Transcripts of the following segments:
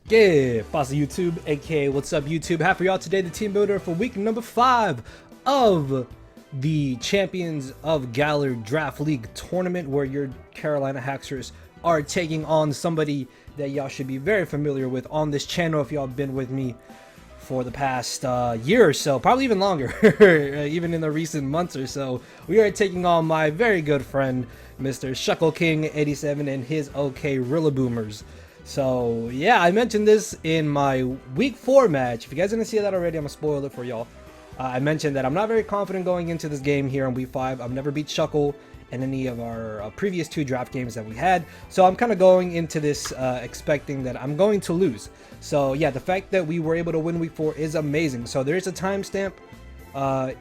Yeah, Pasta YouTube, aka What's Up YouTube. Happy y'all today, the team builder for week number 5 of the Champions of Galar Draft League tournament, where your Carolina Haxers are taking on somebody that y'all should be very familiar with on this channel if y'all been with me for the past year or so, probably even longer, even in the recent months or so. We are taking on my very good friend, Mr. Shuckle King 87 and his OKRILLABOOMERS. So yeah, I mentioned this in my week 4 match. If you guys didn't see that already, I'm gonna spoil it for y'all. I mentioned that I'm not very confident going into this game here in week 5. I've never beat Shuckle in any of our previous 2 draft games that we had, so I'm kind of going into this expecting that I'm going to lose. So yeah, the fact that we were able to win week 4 is amazing. So there's a timestamp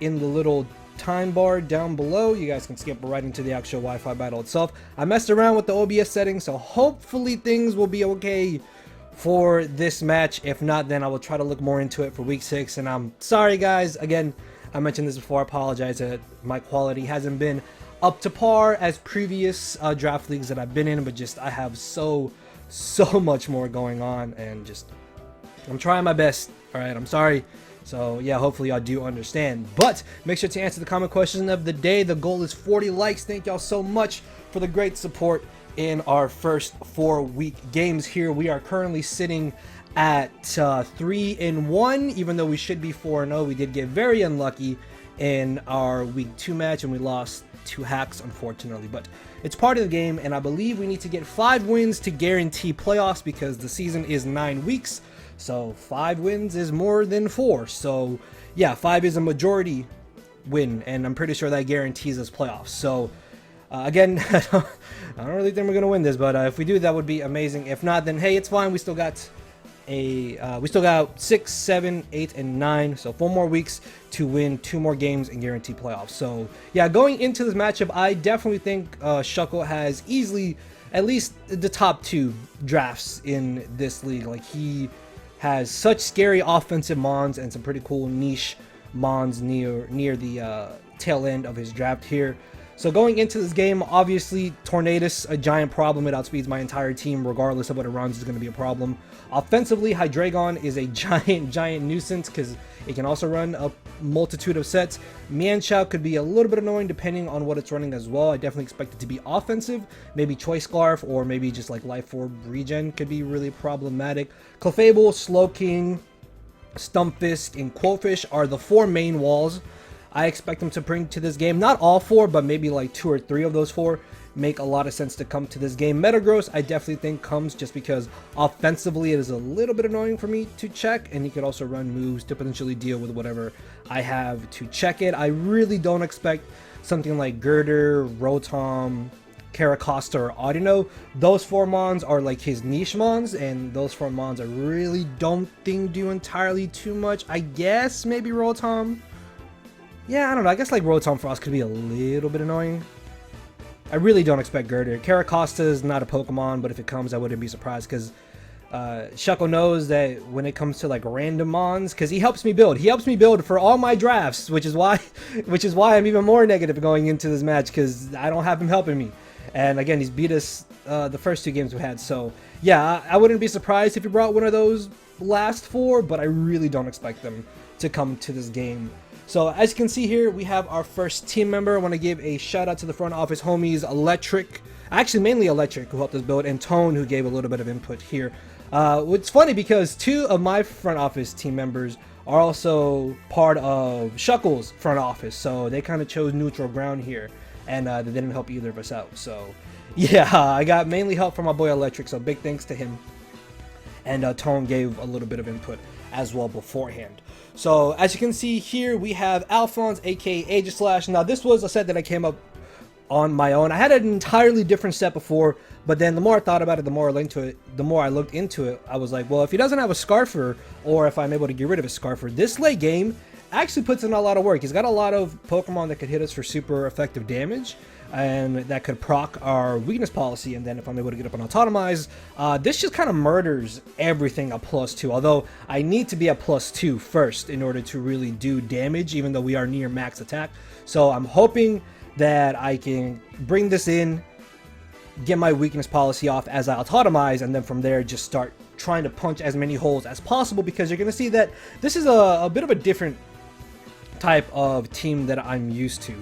in the little time bar down below. You guys can skip right into the actual Wi-Fi battle itself. I messed around with the OBS settings, so hopefully things will be okay for this match. If not, then I will try to look more into it for week 6. And I'm sorry guys, again, I mentioned this before, I apologize that my quality hasn't been up to par as previous draft leagues that I've been in, but just I have so much more going on, and just I'm trying my best. All right, I'm sorry. So yeah, hopefully y'all do understand. But make sure to answer the comment question of the day. The goal is 40 likes. Thank y'all so much for the great support in our first 4-week games here. We are currently sitting at 3-1, even though we should be 4-0. We did get very unlucky in our week 2 match, and we lost 2 hacks, unfortunately. But it's part of the game, and I believe we need to get 5 wins to guarantee playoffs, because the season is 9 weeks. So 5 wins is more than 4. So yeah, 5 is a majority win, and I'm pretty sure that guarantees us playoffs. So again, I don't really think we're gonna win this, but if we do, that would be amazing. If not, then hey, it's fine. We still got 6, 7, 8, and 9. So 4 more weeks to win 2 more games and guarantee playoffs. So yeah, going into this matchup, I definitely think Shuckle has easily at least the top 2 drafts in this league. Like, he has such scary offensive mons and some pretty cool niche mons near the tail end of his draft here. So going into this game, obviously Tornadus, a giant problem. It outspeeds my entire team regardless of what it runs, is going to be a problem. Offensively, Hydreigon is a giant nuisance because it can also run a multitude of sets. Mienshao could be a little bit annoying depending on what it's running as well. I definitely expect it to be offensive. Maybe Choice Scarf or maybe just like Life Orb regen could be really problematic. Clefable, Slowking, Stumpfist, and Quillfish are the 4 main walls I expect them to bring to this game. Not all 4, but maybe like 2 or 3 of those 4 make a lot of sense to come to this game. Metagross, I definitely think comes just because offensively it is a little bit annoying for me to check, and he could also run moves to potentially deal with whatever I have to check it. I really don't expect something like Girder, Rotom, Caracosta, or Audino. Those 4 mons are like his niche mons, and those 4 mons I really don't think do entirely too much. I guess maybe Rotom. Yeah, I don't know. I guess like Rotom Frost could be a little bit annoying. I really don't expect Girder. Caracosta is not a Pokemon, but if it comes, I wouldn't be surprised, because Shuckle knows that when it comes to like random mons, because he helps me build. He helps me build for all my drafts, which is why I'm even more negative going into this match, because I don't have him helping me. And again, he's beat us the first 2 games we had. So yeah, I wouldn't be surprised if he brought one of those last 4, but I really don't expect them to come to this game. So as you can see here, we have our first team member. I want to give a shout out to the front office homies, Electric, actually mainly Electric, who helped us build, and Tone, who gave a little bit of input here. It's funny because 2 of my front office team members are also part of Shuckle's front office, so they kind of chose neutral ground here, and they didn't help either of us out. So yeah, I got mainly help from my boy Electric, so big thanks to him. And Tone gave a little bit of input as well beforehand. So as you can see here, we have Alphonse, aka Aegislash. Now this was a set that I came up on my own. I had an entirely different set before, but then the more I thought about it, the more I looked into it, I was like, well, if he doesn't have a Scarfer, or if I'm able to get rid of his Scarfer, this late game actually puts in a lot of work. He's got a lot of Pokemon that could hit us for super effective damage, and that could proc our weakness policy. And then if I'm able to get up on Autotomize, this just kind of murders everything at +2, although I need to be at +2 first in order to really do damage, even though we are near max attack. So I'm hoping that I can bring this in, get my weakness policy off as I Autotomize, and then from there just start trying to punch as many holes as possible, because you're going to see that this is a bit of a different type of team that I'm used to.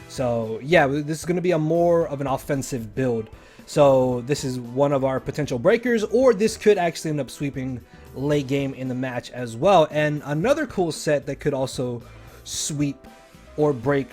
So yeah, this is going to be a more of an offensive build. So this is one of our potential breakers, or this could actually end up sweeping late game in the match as well. And another cool set that could also sweep or break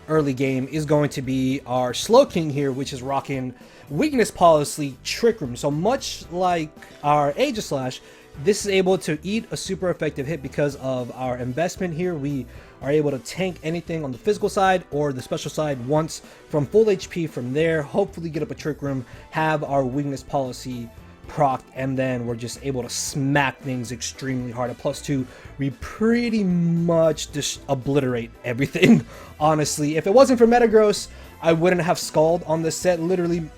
early game is going to be our Slow King here, which is rocking weakness policy Trick Room. So much like our Aegislash, this is able to eat a super effective hit because of our investment here. We are able to tank anything on the physical side or the special side once from full HP. From there, hopefully get up a Trick Room, have our weakness policy proc, and then we're just able to smack things extremely hard. At +2, we pretty much just obliterate everything. Honestly, if it wasn't for Metagross, I wouldn't have Scald on this set. Literally,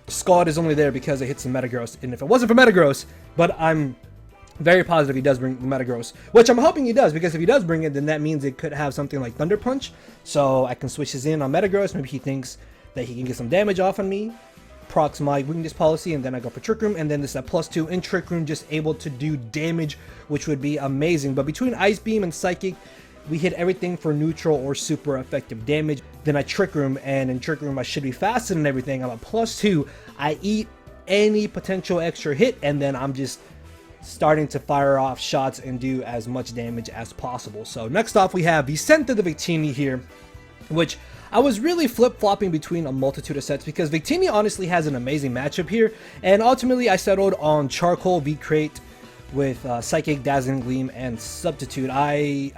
Scald is only there because it hits the Metagross, and if it wasn't for Metagross, but I'm very positive he does bring the Metagross, which I'm hoping he does, because if he does bring it, then that means it could have something like Thunder Punch, so I can switch his in on Metagross. Maybe he thinks that he can get some damage off on me, procs my weakness policy, and then I go for Trick Room, and then this at +2 in Trick Room, just able to do damage, which would be amazing. But between Ice Beam and Psychic, we hit everything for neutral or super effective damage. Then I Trick Room, and in Trick Room I should be faster than everything. I'm at +2. I eat any potential extra hit, and then I'm just starting to fire off shots and do as much damage as possible. So next off, we have Vicente the Victini here, which I was really flip-flopping between a multitude of sets because Victini honestly has an amazing matchup here, and ultimately I settled on Charcoal V-Crate with Psychic, Dazzling Gleam, and Substitute. I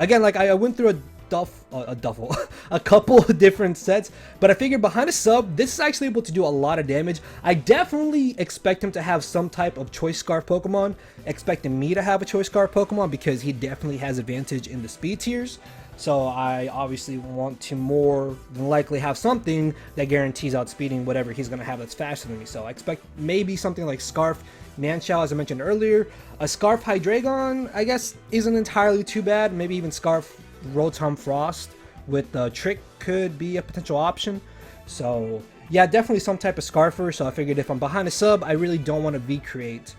went through a couple of different sets, but I figured behind a sub, this is actually able to do a lot of damage. I definitely expect him to have some type of Choice Scarf Pokemon, expecting me to have a Choice Scarf Pokemon because he definitely has advantage in the speed tiers. So I obviously want to more than likely have something that guarantees outspeeding whatever he's going to have that's faster than me. So I expect maybe something like Scarf Nanchow, as I mentioned earlier. A Scarf Hydreigon, I guess, isn't entirely too bad. Maybe even Scarf Rotom Frost with Trick could be a potential option. So yeah, definitely some type of Scarfer. So I figured if I'm behind a sub, I really don't want to V-Create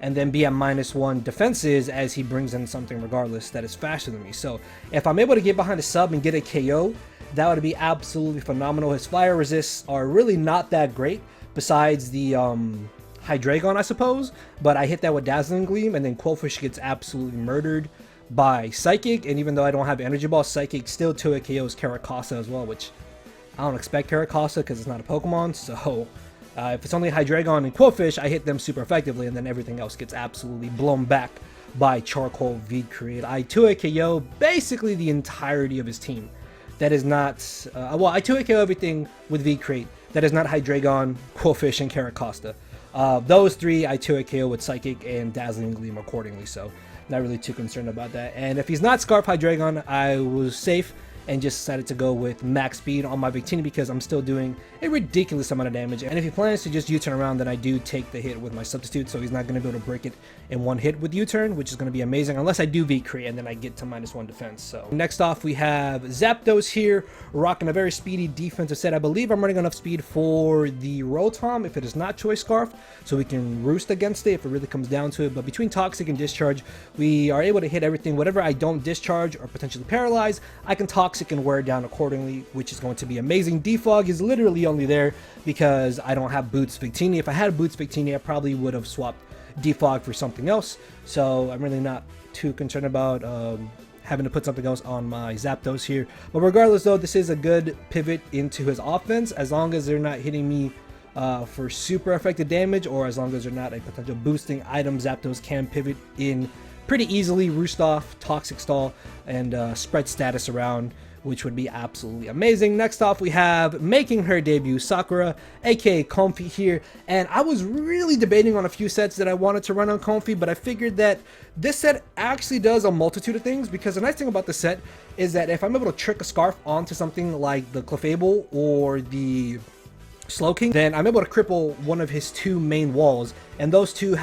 and then be at -1 defenses, as he brings in something regardless that is faster than me. So if I'm able to get behind a sub and get a KO, that would be absolutely phenomenal. His fire resists are really not that great, besides the Hydreigon, I suppose, but I hit that with Dazzling Gleam, and then Quillfish gets absolutely murdered by Psychic, and even though I don't have Energy Ball, Psychic still 2-hit KOs Caracasa as well, which I don't expect Caracasa because it's not a Pokemon. So if it's only Hydreigon and Quillfish, I hit them super effectively, and then everything else gets absolutely blown back by Charcoal V-Create. I 2-hit KO basically the entirety of his team. That is not, I 2-hit KO everything with V-Create. That is not Hydreigon, Quillfish, and Caracasa. Those three I 2-hit KO with Psychic and Dazzling Gleam accordingly, so not really too concerned about that. And if he's not Scarf Hydreigon, I was safe and just decided to go with max speed on my Victini because I'm still doing a ridiculous amount of damage. And if he plans to just U-turn around, then I do take the hit with my Substitute, so he's not going to be able to break it in one hit with U-turn, which is going to be amazing, unless I do V-Create and then I get to -1 defense. So next off, we have Zapdos here, rocking a very speedy defensive set. I believe I'm running enough speed for the Rotom if it is not Choice Scarf, so we can roost against it if it really comes down to it. But between Toxic and Discharge, we are able to hit everything. Whatever I don't discharge or potentially paralyze, I can Toxic and wear down accordingly, which is going to be amazing. Defog is literally only there because I don't have Boots Victini. If I had Boots Victini, I probably would have swapped Defog for something else, so I'm really not too concerned about having to put something else on my Zapdos here. But regardless though, this is a good pivot into his offense, as long as they're not hitting me for super effective damage, or as long as they're not a potential boosting item. Zapdos can pivot in pretty easily, roost off, Toxic Stall, and spread status around, which would be absolutely amazing. Next off, we have making her debut, Sakura, aka Comfey here, and I was really debating on a few sets that I wanted to run on Comfey, but I figured that this set actually does a multitude of things, because the nice thing about the set is that if I'm able to trick a Scarf onto something like the Clefable or the Slow King, then I'm able to cripple one of his two main walls, and those two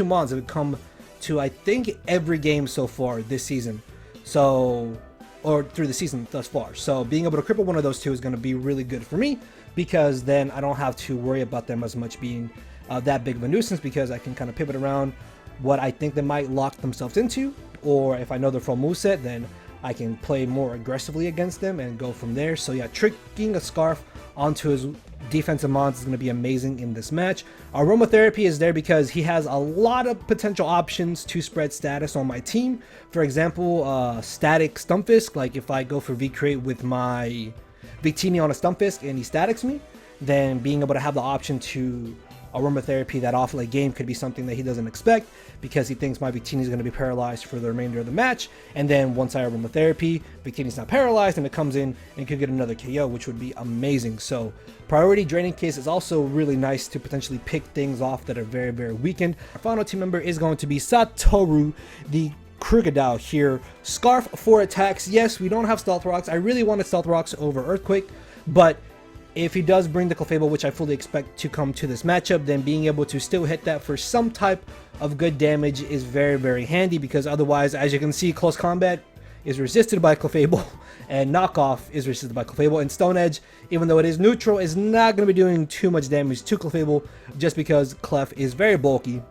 mons have come to, I think, every game so far this season. So, or through the season thus far. So being able to cripple one of those two is going to be really good for me, because then I don't have to worry about them as much being that big of a nuisance, because I can kind of pivot around what I think they might lock themselves into, or if I know their full moveset, then I can play more aggressively against them and go from there. So yeah, tricking a Scarf onto his defensive mons is going to be amazing in this match. Aromatherapy is there because he has a lot of potential options to spread status on my team. For example, static Stumpfisk, like if I go for V-Create with my Victini on a Stumpfisk and he statics me, then being able to have the option to Aromatherapy that off late game could be something that he doesn't expect, because he thinks my Victini is going to be paralyzed for the remainder of the match, and then once I Aromatherapy, Victini's not paralyzed and it comes in and could get another KO, which would be amazing. So priority draining case is also really nice to potentially pick things off that are very, very weakened. Our final team member is going to be Satoru, the Crocodile here. Scarf 4 attacks. Yes, we don't have Stealth Rocks. I really wanted Stealth Rocks over Earthquake, but if he does bring the Clefable, which I fully expect to come to this matchup, then being able to still hit that for some type of good damage is very, very handy, because otherwise, as you can see, Close Combat is resisted by Clefable and Knockoff is resisted by Clefable, and Stone Edge, even though it is neutral, is not going to be doing too much damage to Clefable just because Clef is very bulky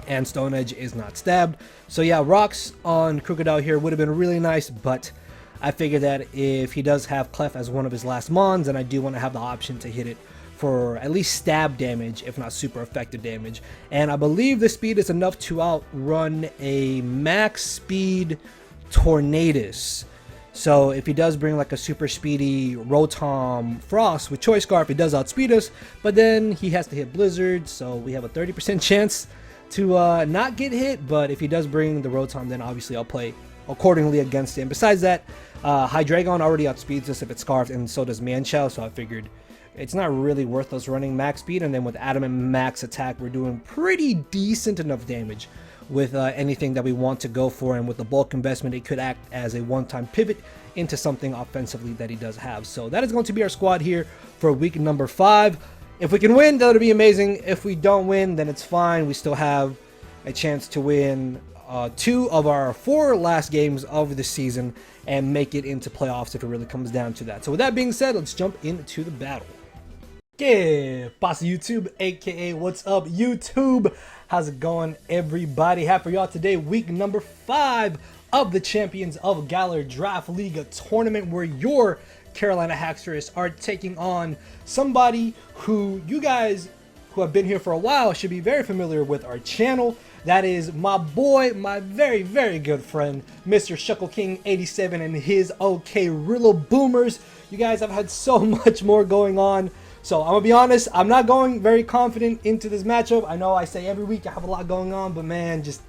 and Stone Edge is not stabbed. So yeah, Rocks on Crocodile here would have been really nice, but I figured that if he does have Clef as one of his last mons, then I do want to have the option to hit it for at least stab damage, if not super effective damage. And I believe the speed is enough to outrun a max speed Tornadus. So if he does bring like a super speedy Rotom Frost with Choice Scarf, he does outspeed us, but then he has to hit Blizzard, so we have a 30% chance to not get hit. But if he does bring the Rotom, then obviously I'll play accordingly against him. Besides that, Hydreigon already outspeeds us if it's Scarfed, and so does Manchow, so I figured it's not really worth us running max speed. And then with Adamant max attack, we're doing pretty decent enough damage with anything that we want to go for, and with the bulk investment, it could act as a one-time pivot into something offensively that he does have. So that is going to be our squad here for week number 5. If we can win, that would be amazing. If we don't win, then it's fine. We still have a chance to win 2 of our 4 last games of the season and make it into playoffs if it really comes down to that. So with that being said, let's jump into the battle. ¿Qué pasa, YouTube? AKA what's up, YouTube? How's it going, everybody? Happy for y'all today. Week number 5 of the Champions of Galar Draft League, a tournament where your Carolina Hacksters are taking on somebody who you guys who have been here for a while should be very familiar with our channel. That is my boy, my very, very good friend, Mr. Shuckle King 87 and his OKRILLABOOMERS. You guys have had so much more going on. So I'm going to be honest, I'm not going very confident into this matchup. I know I say every week I have a lot going on, but man, just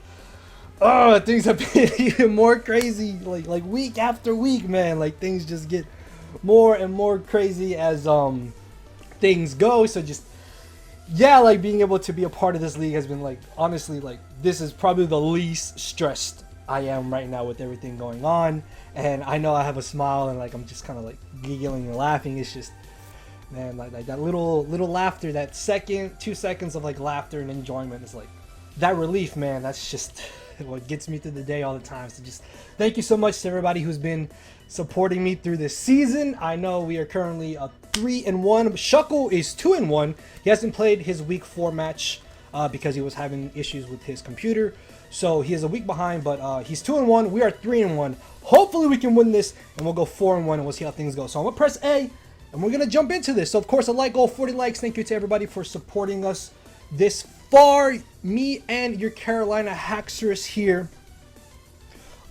things have been even more crazy like week after week, man. Like things just get more and more crazy as things go. So just yeah, like being able to be a part of this league has been like, honestly, like this is probably the least stressed I am right now with everything going on. And I know I have a smile and like I'm just kind of like giggling and laughing. It's just, man, like that little laughter, that 2 seconds of like laughter and enjoyment is like that relief, man. That's just what gets me through the day all the time. So just thank you so much to everybody who's been supporting me through this season. I know we are currently 3-1. Shuckle is 2-1. He hasn't played his week 4 match because he was having issues with his computer. So he is a week behind, but he's 2-1. We are 3-1. Hopefully we can win this and we'll go 4-1 and we'll see how things go. So I'm gonna press A and we're gonna jump into this. So of course, a like goal, 40 likes. Thank you to everybody for supporting us this far. Me and your Carolina Hacksters here.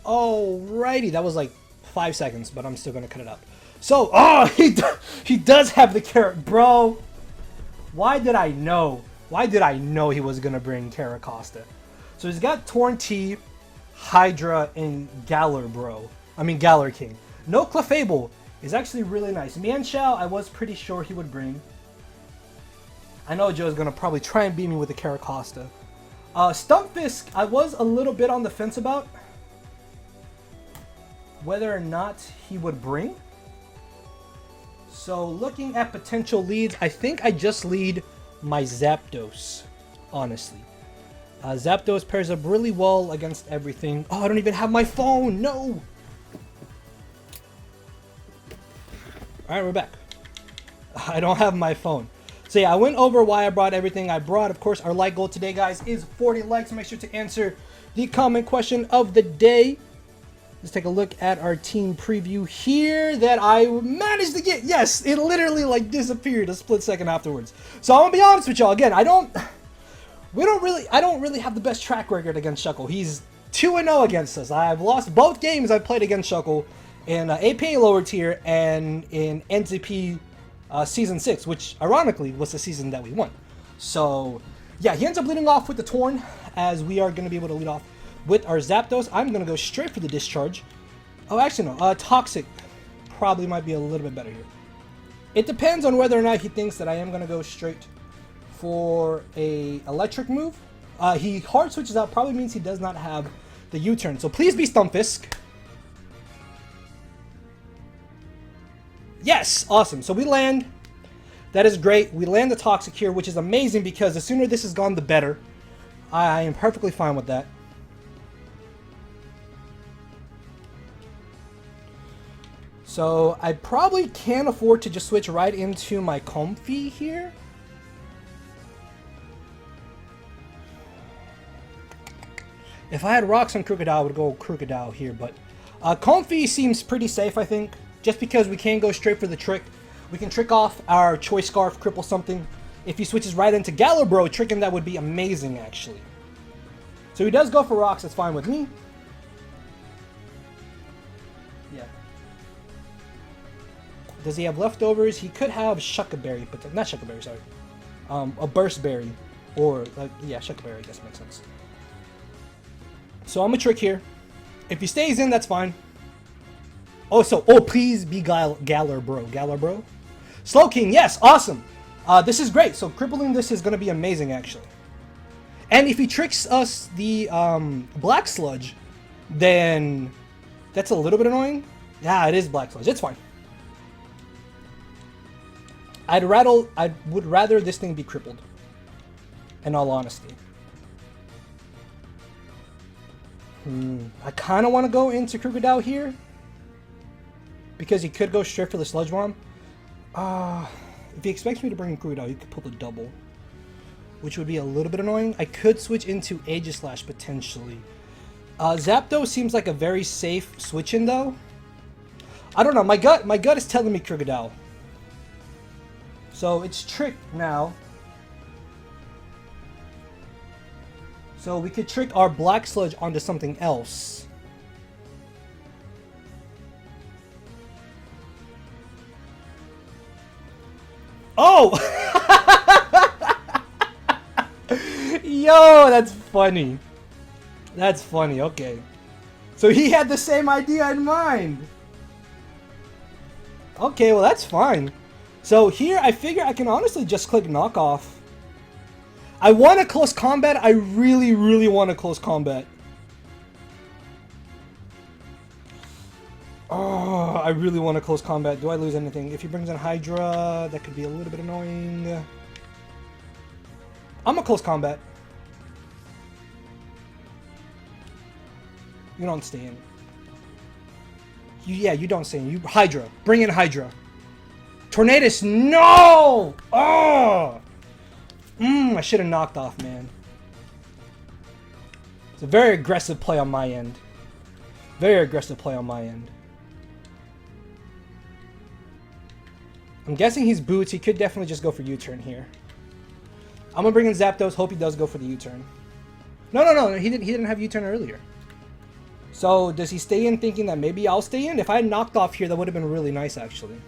Alrighty, that was like 5 seconds, but I'm still gonna cut it up. So, he does have the carrot, bro. Why did I know? Why did I know he was gonna bring Caracosta? So he's got Torn T, Hydra, and Galar, bro. I mean Galar King. No Clefable is actually really nice. Manchow, I was pretty sure he would bring. I know Joe's gonna probably try and beat me with the Caracosta. Stumpfisk, I was a little bit on the fence about whether or not he would bring. So looking at potential leads, I think I just lead my Zapdos, honestly. Zapdos pairs up really well against everything. Oh, I don't even have my phone, no! Alright, we're back. I don't have my phone. So yeah, I went over why I brought everything I brought. Of course, our like goal today, guys, is 40 likes. Make sure to answer the comment question of the day. Let's take a look at our team preview here that I managed to get. Yes, it literally like disappeared a split second afterwards. So I'm gonna be honest with y'all. Again, I don't really have the best track record against Shuckle. He's 2-0 against us. I've lost both games I've played against Shuckle in APA lower tier and in NTP Season 6, which ironically was the season that we won. So yeah, he ends up leading off with the Torn, as we are going to be able to lead off with our Zapdos. I'm going to go straight for the Discharge. Oh, actually no, Toxic probably might be a little bit better here. It depends on whether or not he thinks that I am going to go straight for a electric move. He hard switches out, probably means he does not have the U-turn. So please be Stumpfisk. Yes, awesome. So we land. That is great. We land the Toxic here, which is amazing because the sooner this is gone, the better. I am perfectly fine with that. So I probably can't afford to just switch right into my Comfey here. If I had rocks on Crocodile, I would go Crocodile here, but Comfey seems pretty safe, I think. Just because we can go straight for the trick. We can trick off our Choice Scarf, cripple something. If he switches right into Galar, bro, tricking that would be amazing, actually. So he does go for rocks, that's fine with me. Yeah. Does he have leftovers? He could have Shuckleberry, but not Shuckleberry, sorry. A Burst Berry. Or, yeah, Shuckleberry, I guess makes sense. So I'm a trick here. If he stays in, that's fine. Oh, please be Galar, bro. Galar, bro. Slow King, yes, awesome. This is great. So crippling this is going to be amazing, actually. And if he tricks us the Black Sludge, then that's a little bit annoying. Yeah, it is Black Sludge. It's fine. I would rather this thing be crippled, in all honesty. I kind of want to go into Crocodile here, because he could go straight for the Sludge Bomb. If he expects me to bring Crocodile, he could pull the double, which would be a little bit annoying. I could switch into Aegislash potentially. Zapdos seems like a very safe switch in though. I don't know. My gut is telling me Crocodile. So it's Trick now. So we could trick our Black Sludge onto something else. Oh! Yo, that's funny. That's funny, okay. So he had the same idea in mind. Okay, well that's fine. So here, I figure I can honestly just click knockoff. I want a close combat. I really, really want a close combat. Oh, I really want a close combat. Do I lose anything? If he brings in Hydra, that could be a little bit annoying. I'm a close combat. You don't stay in. Yeah, you don't stay in. You Hydra. Bring in Hydra. Tornadus, no! Oh! I should have knocked off, man. It's a very aggressive play on my end. Very aggressive play on my end. I'm guessing he's Boots. He could definitely just go for U-turn here. I'm gonna bring in Zapdos. Hope he does go for the U-turn. No. He didn't have U-turn earlier. So does he stay in thinking that maybe I'll stay in? If I had knocked off here, that would have been really nice, actually.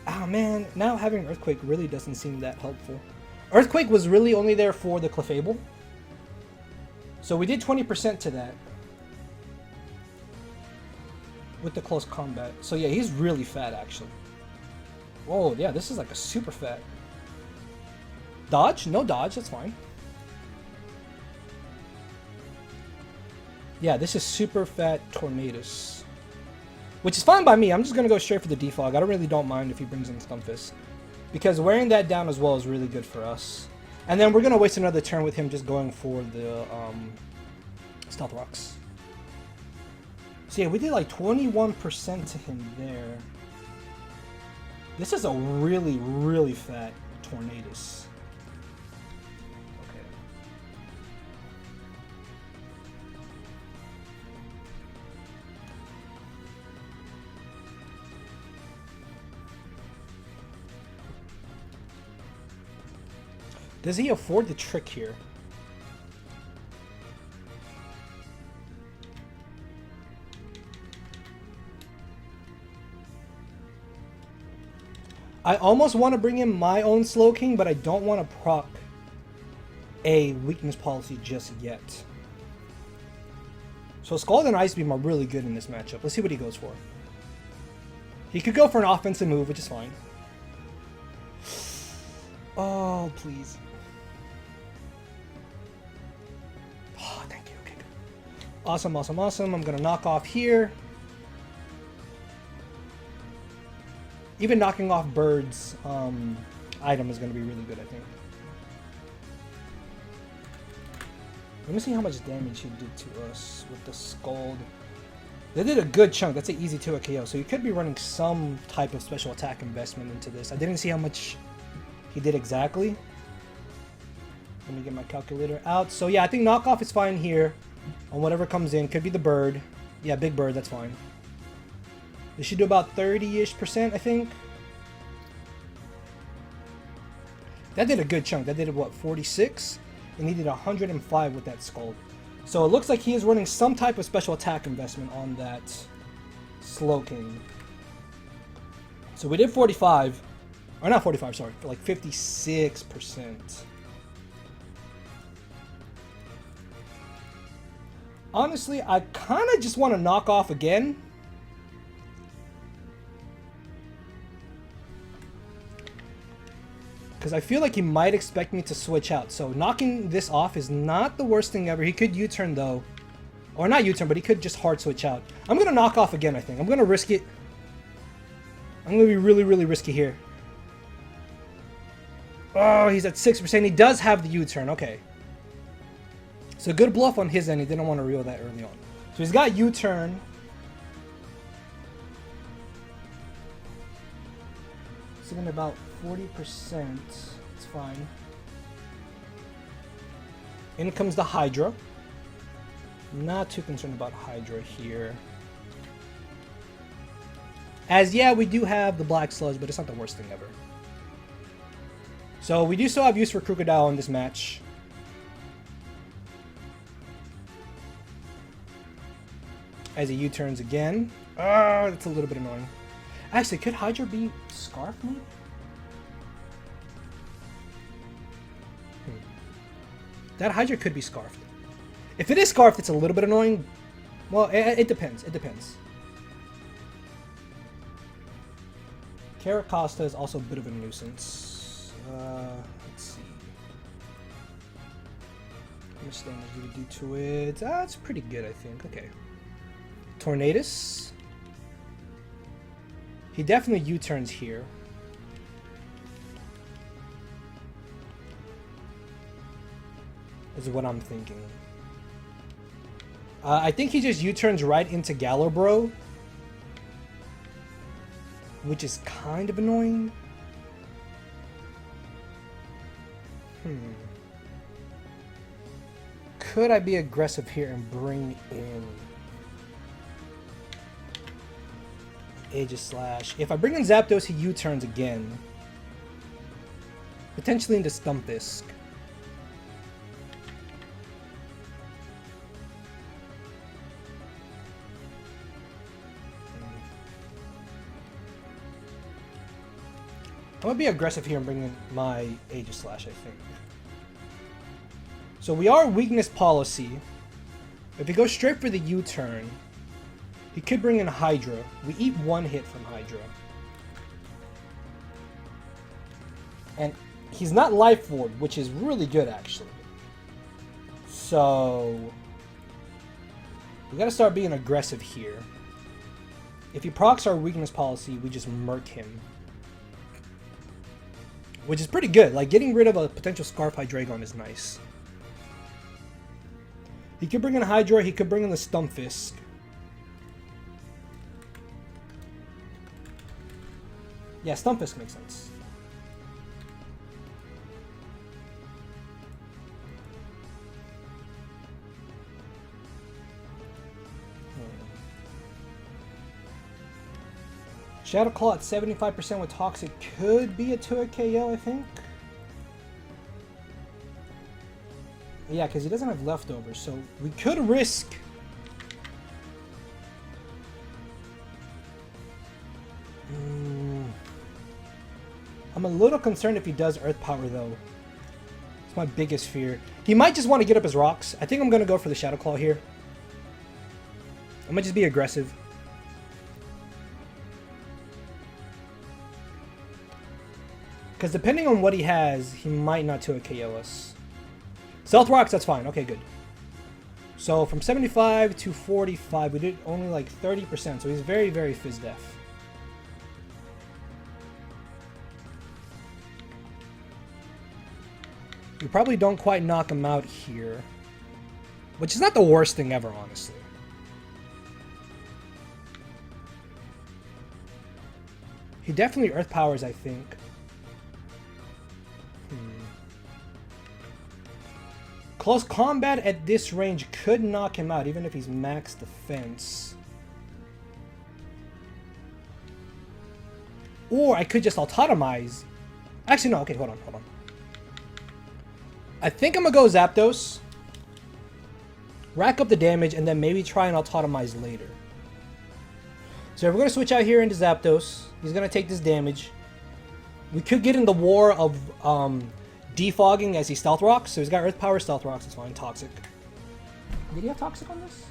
Oh man, now having Earthquake really doesn't seem that helpful. Earthquake was really only there for the Clefable. So we did 20% to that. With the close combat. So yeah, he's really fat actually. Whoa, yeah, this is like a super fat. Dodge? No dodge, that's fine. Yeah, this is super fat Tornadus. Which is fine by me. I'm just going to go straight for the defog. I really don't mind if he brings in Stumpfist. Because wearing that down as well is really good for us. And then we're going to waste another turn with him just going for the Stealth Rocks. So yeah, we did like 21% to him there. This is a really, really fat Tornadus. Okay. Does he afford the trick here? I almost want to bring in my own Slowking, but I don't want to proc a weakness policy just yet. So Scald and Ice Beam are really good in this matchup. Let's see what he goes for. He could go for an offensive move, which is fine. Oh, please. Oh, thank you. Okay, good. Awesome, awesome, awesome. I'm going to knock off here. Even knocking off Bird's item is going to be really good, I think. Let me see how much damage he did to us with the Scald. They did a good chunk. That's an easy 2 KO. So you could be running some type of special attack investment into this. I didn't see how much he did exactly. Let me get my calculator out. So yeah, I think knockoff is fine here on whatever comes in. Could be the Bird. Yeah, big Bird, that's fine. This should do about 30-ish%, I think. That did a good chunk. That did, what, 46? And he did 105 with that Scald. So it looks like he is running some type of special attack investment on that Slowking. So we did 45. Or not 45, sorry. For like 56%. Honestly, I kind of just want to knock off again. Because I feel like he might expect me to switch out. So knocking this off is not the worst thing ever. He could U-turn though. Or not U-turn, but he could just hard switch out. I'm going to knock off again, I think. I'm going to risk it. I'm going to be really, really risky here. Oh, he's at 6%. He does have the U-turn. Okay. So good bluff on his end. He didn't want to reel that early on. So he's got U-turn. It's going to about 40%. It's fine. In comes the Hydra. Not too concerned about Hydra here. As yeah, we do have the Black Sludge, but it's not the worst thing ever. So we do still have use for Crocodile in this match. As he U-turns again. Ah, that's a little bit annoying. Actually, could Hydra be Scarf me? That Hydra could be Scarfed. If it is Scarfed, it's a little bit annoying. Well, it depends. It depends. Caracosta is also a bit of a nuisance. Let's see. How much damage do we do to it? That's pretty good, I think. Okay. Tornadus. He definitely U-turns here. Is what I'm thinking. I think he just U-turns right into Galar, bro. Which is kind of annoying. Could I be aggressive here and bring in Aegis Slash? If I bring in Zapdos, he U-turns again. Potentially into Stumpisk. I'm going to be aggressive here and bring in my Aegis Slash, I think. So we are weakness policy. If he goes straight for the U-turn, he could bring in Hydra. We eat one hit from Hydra. And he's not Life Orb, which is really good, actually. So we got to start being aggressive here. If he procs our weakness policy, we just murk him. Which is pretty good. Like, getting rid of a potential Scarf Hydreigon is nice. He could bring in Hydra. He could bring in the Stumfisk. Yeah, Stunfisk makes sense. Shadow Claw at 75% with Toxic could be a 2-hit KO, I think. Yeah, because he doesn't have leftovers, so we could risk... I'm a little concerned if he does Earth Power, though. It's my biggest fear. He might just want to get up his rocks. I think I'm going to go for the Shadow Claw here. I'm going to just be aggressive. Because depending on what he has, he might not 2-hit KO us. Stealth Rocks, that's fine. Okay, good. So from 75 to 45, we did only like 30%. So he's very, very Fizz Def. We probably don't quite knock him out here. Which is not the worst thing ever, honestly. He definitely Earth Powers, I think. Close combat at this range could knock him out, even if he's max defense. Or I could just autotomize. Actually, no. Okay, hold on. I think I'm going to go Zapdos. Rack up the damage, and then maybe try and autotomize later. So if we're going to switch out here into Zapdos, he's going to take this damage. We could get in the war of defogging as he Stealth Rocks. So he's got Earth Power, Stealth Rocks. It's fine. Toxic. Did he have Toxic on this?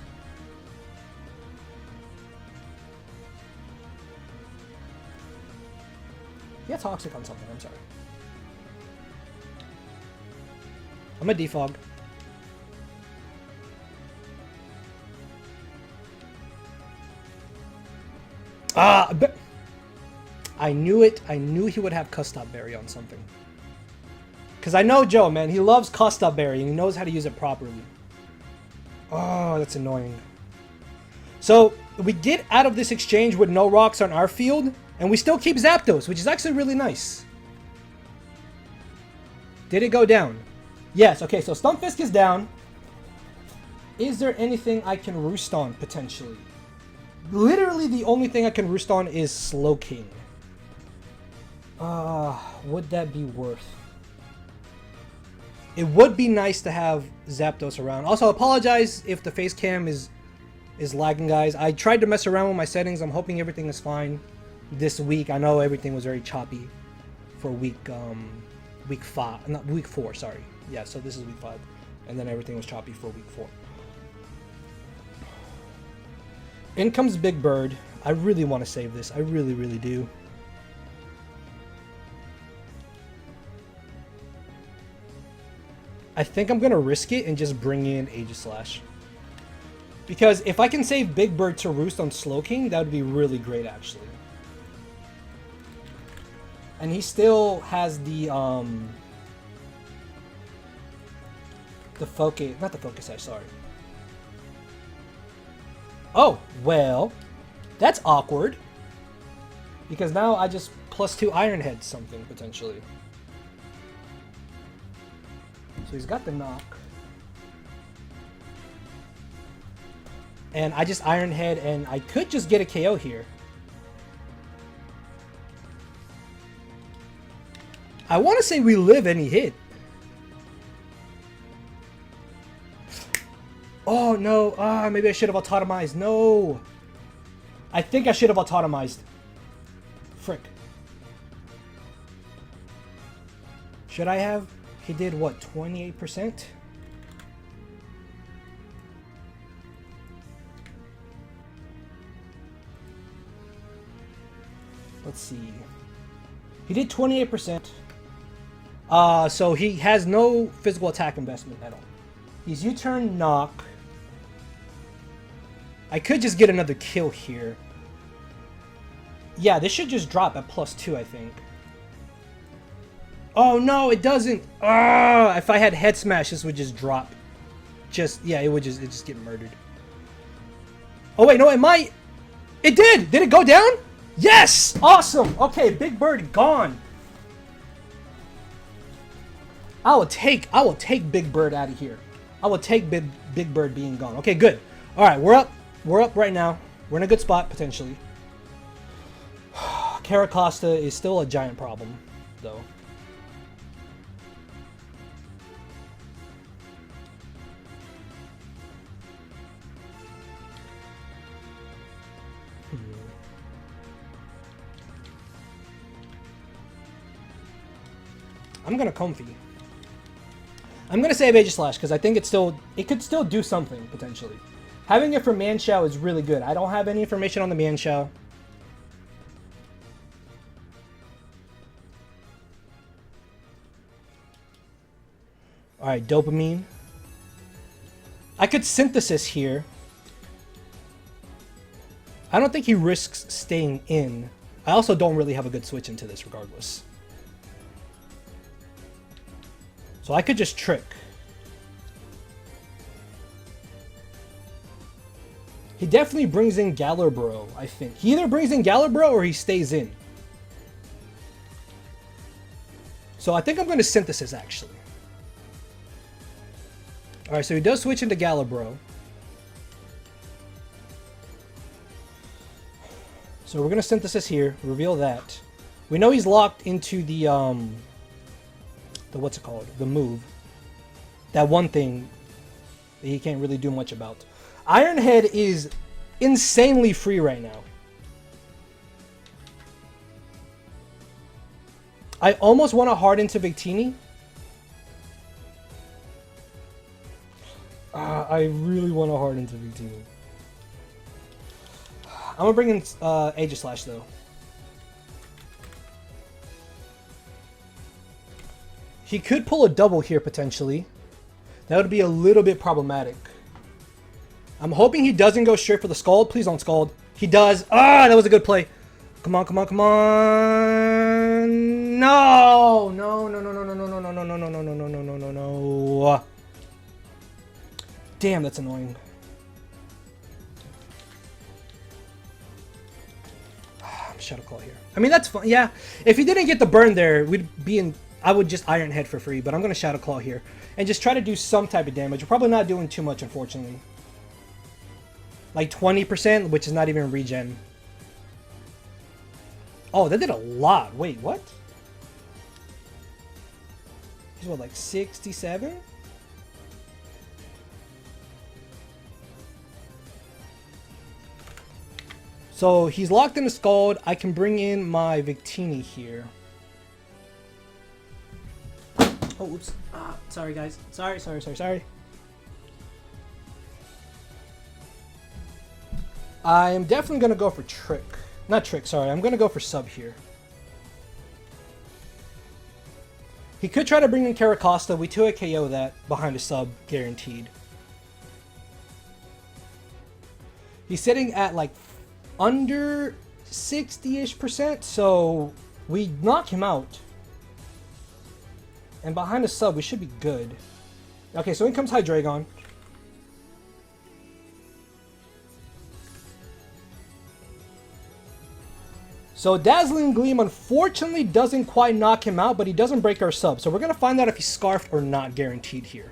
He had Toxic on something. I'm sorry. I'm a defog. But I knew it. I knew he would have Custop Berry on something. Because I know Joe, man. He loves Custop Berry and he knows how to use it properly. Oh, that's annoying. So we get out of this exchange with no rocks on our field, and we still keep Zapdos, which is actually really nice. Did it go down? Yes. Okay, so Stunfisk is down. Is there anything I can roost on, potentially? Literally the only thing I can roost on is Slowking. Would that be worth? It would be nice to have Zapdos around. Also, apologize if the face cam is lagging, guys. I tried to mess around with my settings. I'm hoping everything is fine this week. I know everything was very choppy for week 5, not week 4, sorry. Yeah, so this is week 5. And then everything was choppy for week 4. In comes Big Bird. I really want to save this. I really, really do. I think I'm going to risk it and just bring in Aegislash. Because if I can save Big Bird to roost on Slowking, that would be really great, actually. And he still has the focus, not the focus edge, sorry. Oh, well, that's awkward. Because now I just +2 Iron Head something, potentially. So he's got the knock. And I just Iron Head, and I could just get a KO here. I want to say we live and he hit. Oh, no. Maybe I should have autotomized. No. I think I should have autotomized. Frick. Should I have? He did what, 28%? Let's see. He did 28%. So he has no physical attack investment at all. He's U-turn knock. I could just get another kill here. Yeah, this should just drop at +2, I think. Oh no, it doesn't. If I had Head Smash, this would just drop. Yeah, it would just get murdered. Oh wait, no, it might. It did. Did it go down? Yes! Awesome! Okay, Big Bird gone. I will take Big Bird out of here. I will take Big Bird being gone. Okay, good. All right, we're up. We're up right now. We're in a good spot, potentially. Caracosta is still a giant problem, though. I'm gonna Comfey. I'm gonna save Aegislash because I think it could still do something potentially. Having it for Manshao is really good. I don't have any information on the Manshao. All right, Dopamine. I could Synthesis here. I don't think he risks staying in. I also don't really have a good switch into this regardless. So I could just Trick. He definitely brings in Galar, bro, I think. He either brings in Galar, bro, or he stays in. So I think I'm going to Synthesis, actually. Alright, so he does switch into Galar, bro. So we're going to Synthesis here, reveal that. We know he's locked into the what's it called? The move. That one thing that he can't really do much about. Ironhead is insanely free right now. I almost want to hard into Victini. I really want to hard into Victini. I'm going to bring in Aegislash though. He could pull a double here, potentially. That would be a little bit problematic. I'm hoping he doesn't go straight for the Scald. Please don't Scald. He does. Ah, that was a good play. Come on, come on, come on. No! No, no, no, no, no, no, no, no, no, no, no, no, no, no, no, no, no, no. Damn, that's annoying. I'm Shadow Claw here. I mean, that's fun. Yeah, if he didn't get the burn there, we'd be in... I would just Iron Head for free, but I'm going to Shadow Claw here. And just try to do some type of damage. We're probably not doing too much, unfortunately. Like 20%, which is not even regen. Oh, that did a lot. Wait, what? He's what, like 67? So he's locked in the Scald. I can bring in my Victini here. Oh, oops. Sorry, guys. Sorry. I am definitely going to go for Trick. Not Trick, sorry. I'm going to go for Sub here. He could try to bring in Caracosta. We 2-hit KO that behind a Sub, guaranteed. He's sitting at like under 60-ish%, so we knock him out. And behind a Sub, we should be good. Okay, so in comes Hydreigon. So Dazzling Gleam unfortunately doesn't quite knock him out, but he doesn't break our Sub. So we're going to find out if he's Scarfed or not, guaranteed here.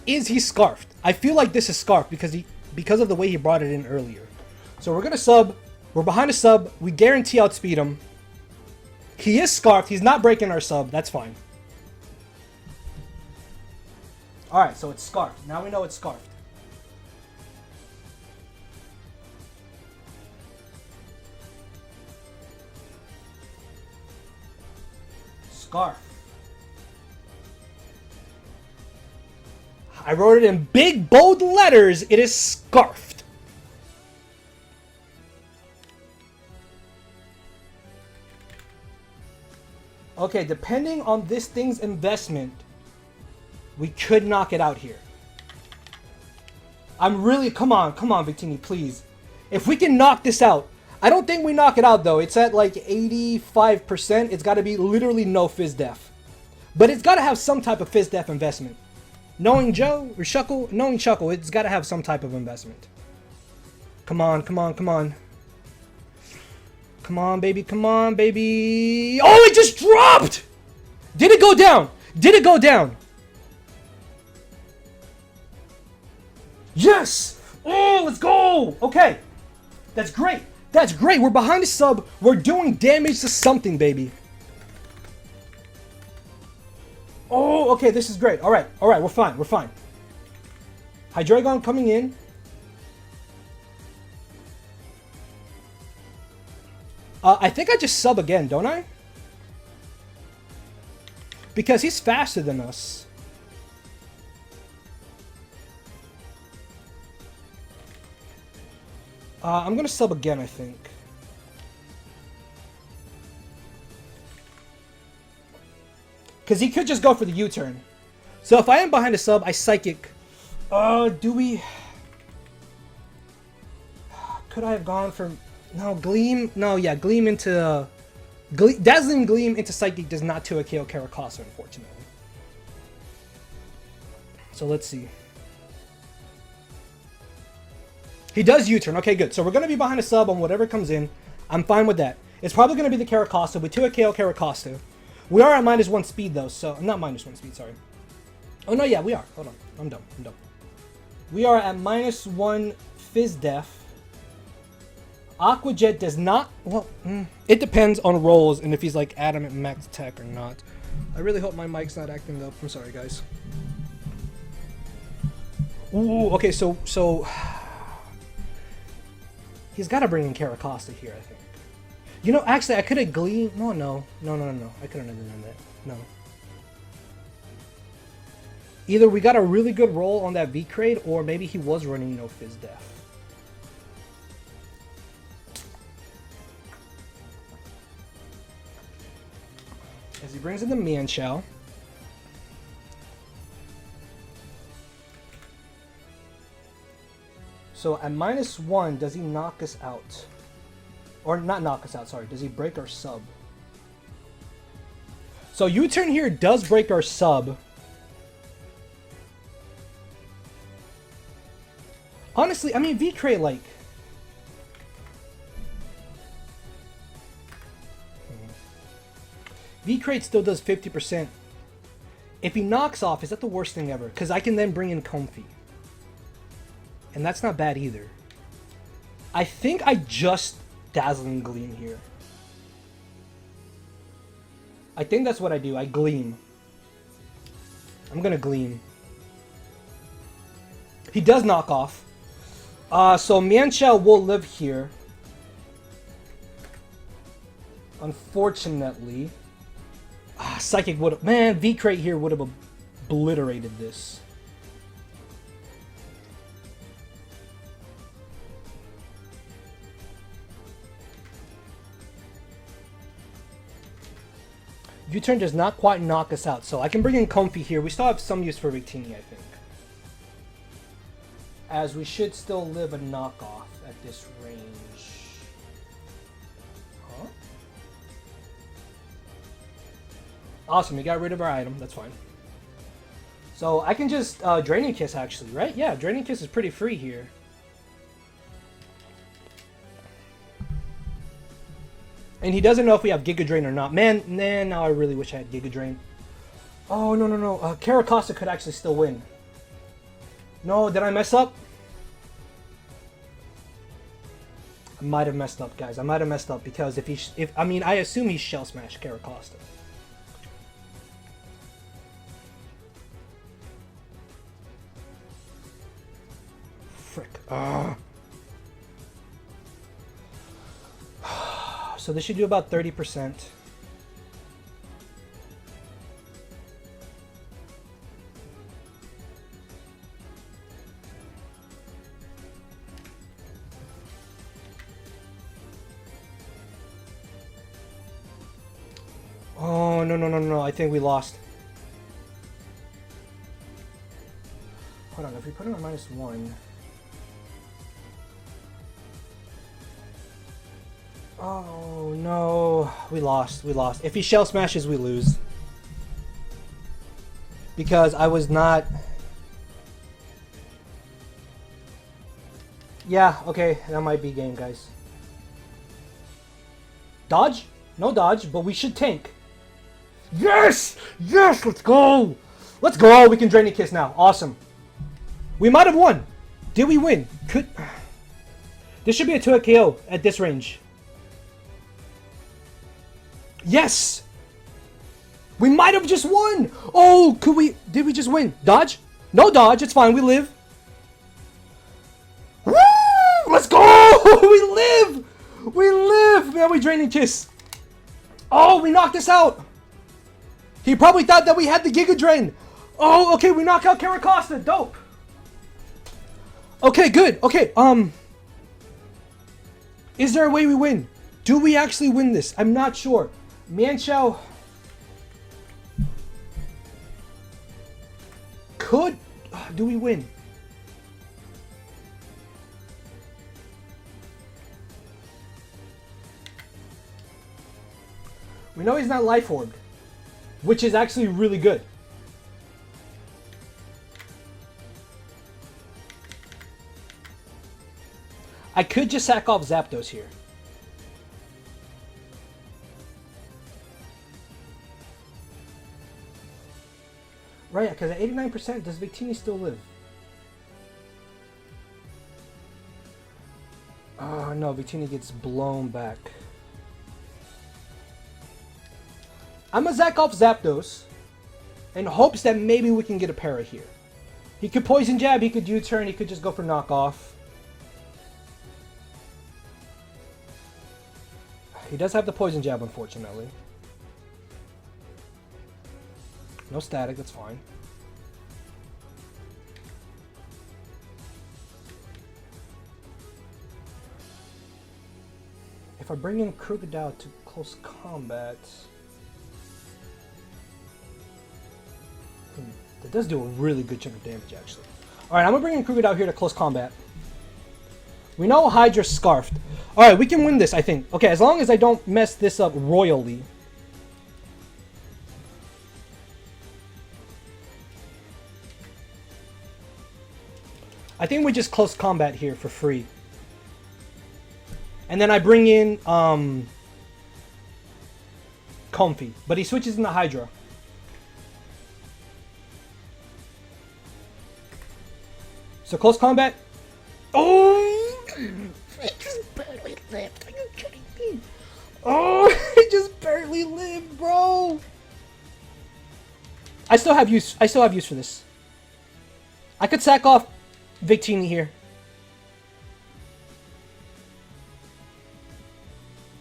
Is he Scarfed? I feel like this is Scarfed because of the way he brought it in earlier. So we're going to Sub. We're behind a Sub. We guarantee outspeed him. He is Scarfed. He's not breaking our Sub. That's fine. Alright, so it's Scarfed. Now we know it's Scarfed. Scarf. I wrote it in big, bold letters. It is Scarfed. Okay, depending on this thing's investment, we could knock it out here. I'm really... Come on, Victini, please. If we can knock this out... I don't think we knock it out, though. It's at like 85%. It's got to be literally no Fizz Def. But it's got to have some type of Fizz Def investment. Knowing Joe, or Shuckle, knowing Shuckle, it's got to have some type of investment. Come on, come on, come on. Come on, baby, come on, baby. Oh, it just dropped! Did it go down? Did it go down? Yes! Oh, let's go! Okay. That's great. That's great. We're behind the sub. We're doing damage to something, baby. Oh, okay, this is great. All right, we're fine, we're fine. Hydreigon coming in. I think I just sub again, don't I? Because he's faster than us. I'm gonna sub again, I think. Because he could just go for the U-turn. So if I am behind a sub, I Psychic. Do we... Could I have gone for... No, Gleam... No, yeah, Gleam into... Dazzling Gleam into Psychic does not 2 KO Caracasa, unfortunately. So let's see. He does U-turn. Okay, good. So we're going to be behind a sub on whatever comes in. I'm fine with that. It's probably going to be the Caracasa with 2 KO Caracasa. We are at -1 speed, though, so... Not -1 speed, sorry. Oh, no, yeah, we are. Hold on. I'm dumb. We are at -1 Fizz Def. Aqua Jet does not... Well, it depends on rolls and if he's, like, adamant max tech or not. I really hope my mic's not acting up. I'm sorry, guys. Ooh, okay, so... He's got to bring in Caracasa here, I think. You know, actually, I could have gleamed... No. I couldn't have done that. No. Either we got a really good roll on that V-Crate, or maybe he was running no Fizz Def. As he brings in the Mienshao. So at -1, does he knock us out? Or not knock us out, sorry. Does he break our sub? So U-turn here does break our sub. Honestly, I mean, V-Crate, like... V-Crate still does 50%. If he knocks off, is that the worst thing ever? Because I can then bring in Comfey. And that's not bad either. I think I just Dazzling Gleam here. I think that's what I do. I Gleam. I'm gonna Gleam. He does knock off. So Mienshao will live here. Unfortunately. Psychic would have... Man, V-Crate here would have obliterated this. U-turn does not quite knock us out, so I can bring in Comfey here. We still have some use for Victini, I think. As we should still live a knockoff at this range. Huh? Awesome, we got rid of our item. That's fine. So I can just Draining Kiss, actually, right? Yeah, Draining Kiss is pretty free here. And he doesn't know if we have Giga Drain or not. Man, now I really wish I had Giga Drain. Oh, no. Caracasa could actually still win. No, did I mess up? I might have messed up, guys. I might have messed up because I mean, I assume he Shell Smash Caracasa. Frick. So this should do about 30%. Oh, no. I think we lost. Hold on, if we put him at -1... Oh, no. We lost. If he Shell Smashes, we lose. Because I was not... Yeah, okay, that might be game, guys. Dodge? No dodge, but we should tank. Yes! Yes! Let's go! Let's go! We can Drain and Kiss now. Awesome. We might have won. Did we win? Could... This should be a 2-hit KO at this range. Yes! We might have just won! Oh, could we... Did we just win? Dodge? No dodge. It's fine. We live. Woo! Let's go! We live! We live! Man, we Drain and Kiss. Oh, we knocked this out. He probably thought that we had the Giga Drain. Oh, okay. We knock out Caracosta. Dope. Okay, good. Okay, is there a way we win? Do we actually win this? I'm not sure. Manchow could... Do we win? We know he's not Life Orb, which is actually really good. I could just sack off Zapdos here. Right, because at 89%, does Victini still live? Oh no, Victini gets blown back. I'm gonna sack off Zapdos in hopes that maybe we can get a para here. He could Poison Jab, he could U-turn, he could just go for knockoff. He does have the Poison Jab, unfortunately. No static, that's fine. If I bring in Krookodile to close combat... that does do a really good chunk of damage, actually. Alright, I'm going to bring in Krookodile here to close combat. We know Hydra's scarfed. Alright, we can win this, I think. Okay, as long as I don't mess this up royally. I think we just close combat here for free. And then I bring in Comfey. But he switches into Hydra. So close combat. Oh! I just barely lived. Are you kidding me? Oh, I just barely lived, bro. I still have use for this. I could sack off Victini here.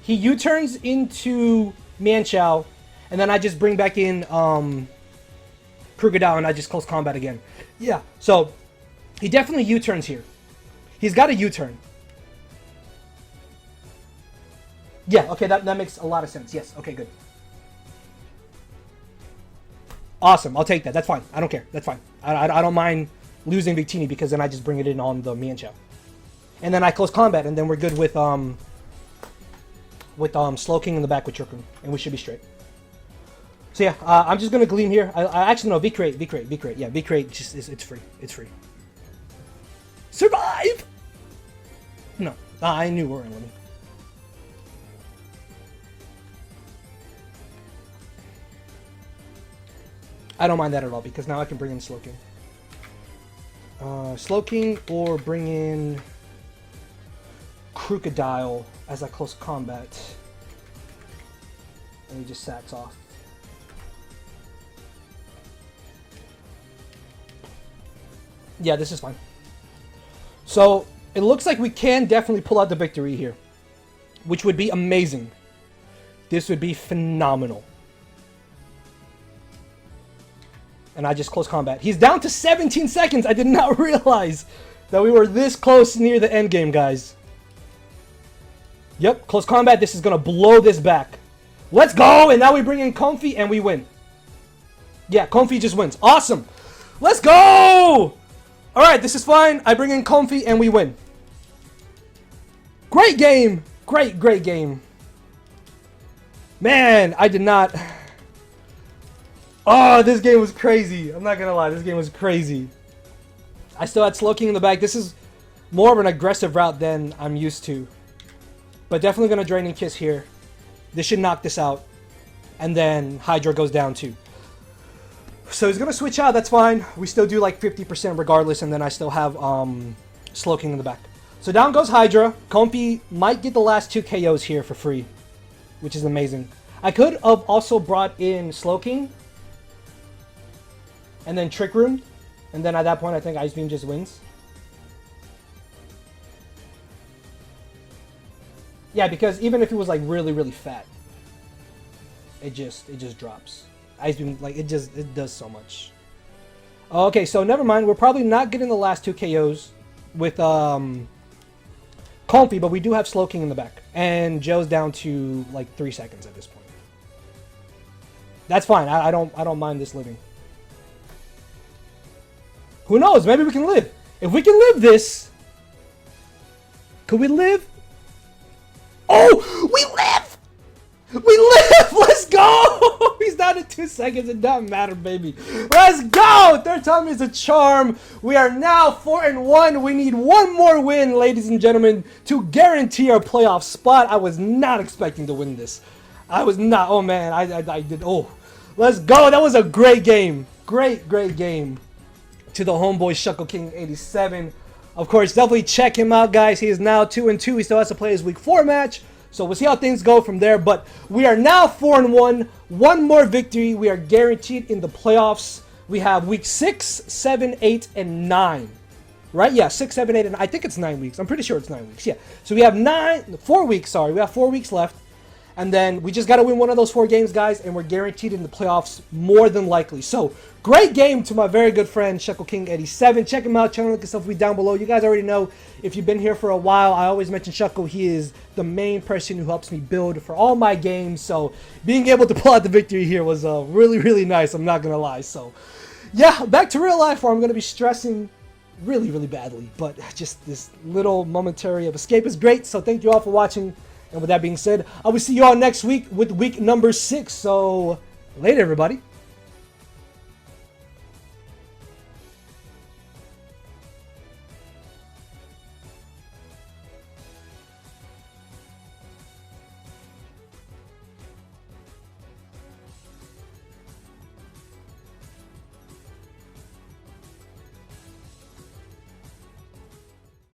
He U-turns into Manchow, and then I just bring back in Krookodile, and I just close combat again. Yeah, so he definitely U-turns here. He's got a U-turn. Yeah, okay, that makes a lot of sense. Yes, okay, good. Awesome, I'll take that. That's fine. I don't care. That's fine. I don't mind losing Victini because then I just bring it in on the Manchow. And then I close combat, and then we're good with Slowking in the back with Chirkun, and we should be straight. So yeah, I'm just gonna Gleam here. I actually no V-Crate. Yeah, V-Crate just it's free. It's free. Survive! No, I knew we were winning. I don't mind that at all because now I can bring in Slowking. Slowking or bring in Krookodile as I close combat. And he just sacks off. Yeah, this is fine. So, it looks like we can definitely pull out the victory here. Which would be amazing. This would be phenomenal. And I just close combat. He's down to 17 seconds! I did not realize that we were this close near the end game, guys. Yep, close combat. This is going to blow this back. Let's go! And now we bring in Comfey and we win. Yeah, Comfey just wins. Awesome! Let's go! Alright, this is fine. I bring in Comfey and we win. Great game! Great game. Man, I did not... Oh, this game was crazy. I'm not going to lie. This game was crazy. I still had Slowking in the back. This is more of an aggressive route than I'm used to. But definitely going to Draining Kiss here. This should knock this out. And then Hydra goes down too. So he's going to switch out. That's fine. We still do like 50% regardless. And then I still have Slow King in the back. So down goes Hydra. Comfey might get the last 2 KOs here for free, which is amazing. I could have also brought in Slow King and then Trick Room. And then at that point, I think Ice Beam just wins. Yeah, because even if it was like really, really fat, it just drops. Ice Beam, like it does so much. Okay, so never mind. We're probably not getting the last 2 KOs with Comfey, but we do have Slow King in the back. And Joe's down to like 3 seconds at this point. That's fine. I don't mind this living. Who knows? Maybe we can live. If we can live this, could we live? Oh, we live! We live! Let's go! He's down to 2 seconds. It doesn't matter, baby. Let's go! Third time is a charm. We are now 4-1. We need one more win, ladies and gentlemen, to guarantee our playoff spot. I was not expecting to win this. I was not. Oh, man. I did. Oh, let's go. That was a great game. Great game. To the homeboy Shuckle King 87. Of course, definitely check him out, guys. He is now 2-2. He still has to play his Week 4 match. So we'll see how things go from there. But we are now 4-1. One more victory. We are guaranteed in the playoffs. We have Week 6, 7, 8, and 9. Right? Yeah, 6, 7, 8, and I think it's 9 weeks. I'm pretty sure it's 9 weeks. Yeah. So we have 4 weeks, sorry. We have 4 weeks left. And then we just got to win one of those 4 games, guys, and we're guaranteed in the playoffs more than likely. So, great game to my very good friend, Shuckle King 87. Check him out. Channel link and stuff will be down below. You guys already know, if you've been here for a while, I always mention Shuckle. He is the main person who helps me build for all my games. So, being able to pull out the victory here was really, really nice. I'm not going to lie. So, yeah, back to real life where I'm going to be stressing really, really badly. But just this little momentary of escape is great. So, thank you all for watching. And with that being said, I will see you all next week with week number 6. So, later, everybody.